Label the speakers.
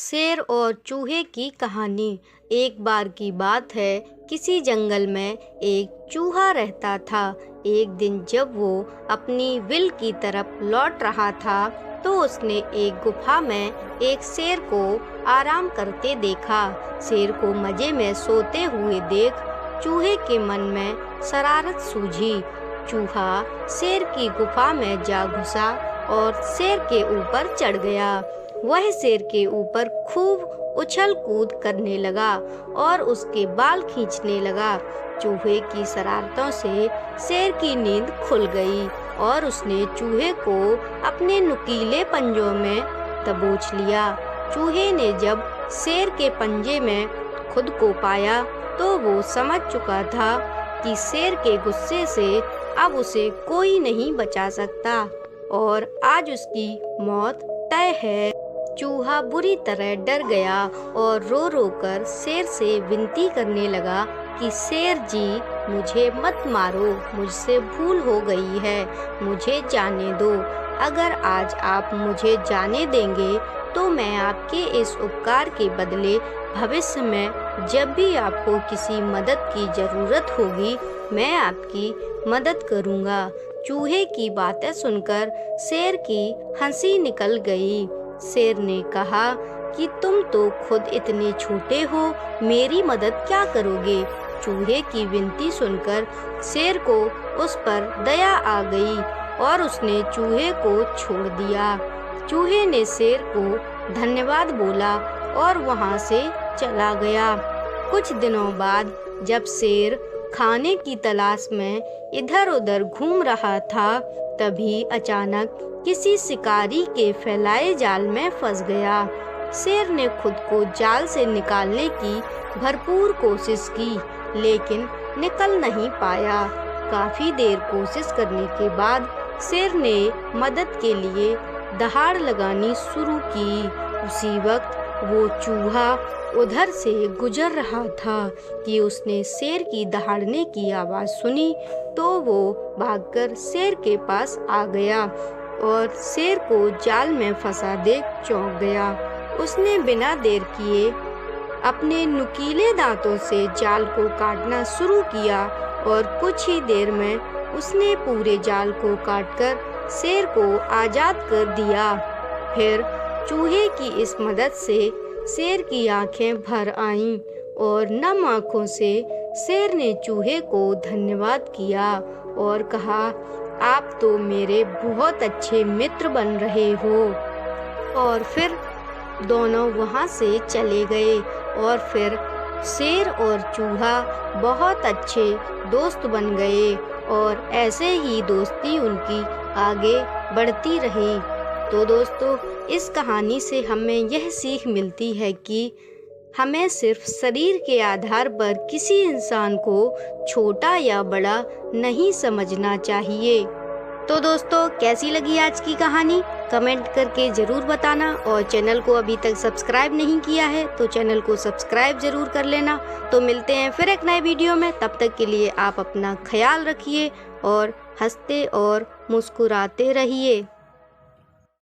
Speaker 1: शेर और चूहे की कहानी। एक बार की बात है, किसी जंगल में एक चूहा रहता था। एक दिन जब वो अपनी विल की तरफ लौट रहा था तो उसने एक गुफा में एक शेर को आराम करते देखा। शेर को मजे में सोते हुए देख चूहे के मन में शरारत सूझी। चूहा शेर की गुफा में जा घुसा और शेर के ऊपर चढ़ गया। वह शेर के ऊपर खूब उछल कूद करने लगा और उसके बाल खींचने लगा। चूहे की शरारतों से शेर की नींद खुल गई और उसने चूहे को अपने नुकीले पंजों में दबोच लिया। चूहे ने जब शेर के पंजे में खुद को पाया तो वो समझ चुका था कि शेर के गुस्से से अब उसे कोई नहीं बचा सकता और आज उसकी मौत तय है। चूहा बुरी तरह डर गया और रो रो कर शेर से विनती करने लगा कि शेर जी, मुझे मत मारो, मुझसे भूल हो गई है, मुझे जाने दो। अगर आज आप मुझे जाने देंगे तो मैं आपके इस उपकार के बदले भविष्य में जब भी आपको किसी मदद की ज़रूरत होगी मैं आपकी मदद करूँगा। चूहे की बातें सुनकर शेर की हंसी निकल गई। शेर ने कहा कि तुम तो खुद इतने छोटे हो, मेरी मदद क्या करोगे। चूहे की विनती सुनकर शेर को उस पर दया आ गई और उसने चूहे को छोड़ दिया। चूहे ने शेर को धन्यवाद बोला और वहां से चला गया। कुछ दिनों बाद जब शेर खाने की तलाश में इधर उधर घूम रहा था तभी अचानक किसी शिकारी के फैलाए जाल में फंस गया। शेर ने खुद को जाल से निकालने की भरपूर कोशिश की लेकिन निकल नहीं पाया। काफी देर कोशिश करने के बाद शेर ने मदद के लिए दहाड़ लगानी शुरू की। उसी वक्त वो चूहा उधर से गुजर रहा था कि उसने शेर की दहाड़ने की आवाज़ सुनी तो वो भागकर शेर के पास आ गया और शेर को जाल में फंसा देख चौंक गया। उसने बिना देर किए अपने नुकीले दांतों से जाल को काटना शुरू किया और कुछ ही देर में उसने पूरे जाल को काटकर शेर को आज़ाद कर दिया। फिर चूहे की इस मदद से शेर की आंखें भर आईं और नम आंखों से शेर ने चूहे को धन्यवाद किया और कहा, आप तो मेरे बहुत अच्छे मित्र बन रहे हो। और फिर दोनों वहां से चले गए और फिर शेर और चूहा बहुत अच्छे दोस्त बन गए और ऐसे ही दोस्ती उनकी आगे बढ़ती रही। तो दोस्तों, इस कहानी से हमें यह सीख मिलती है कि हमें सिर्फ शरीर के आधार पर किसी इंसान को छोटा या बड़ा नहीं समझना चाहिए। तो दोस्तों, कैसी लगी आज की कहानी कमेंट करके ज़रूर बताना और चैनल को अभी तक सब्सक्राइब नहीं किया है तो चैनल को सब्सक्राइब ज़रूर कर लेना। तो मिलते हैं फिर एक नए वीडियो में, तब तक के लिए आप अपना ख्याल रखिए और हंसते और मुस्कुराते रहिए।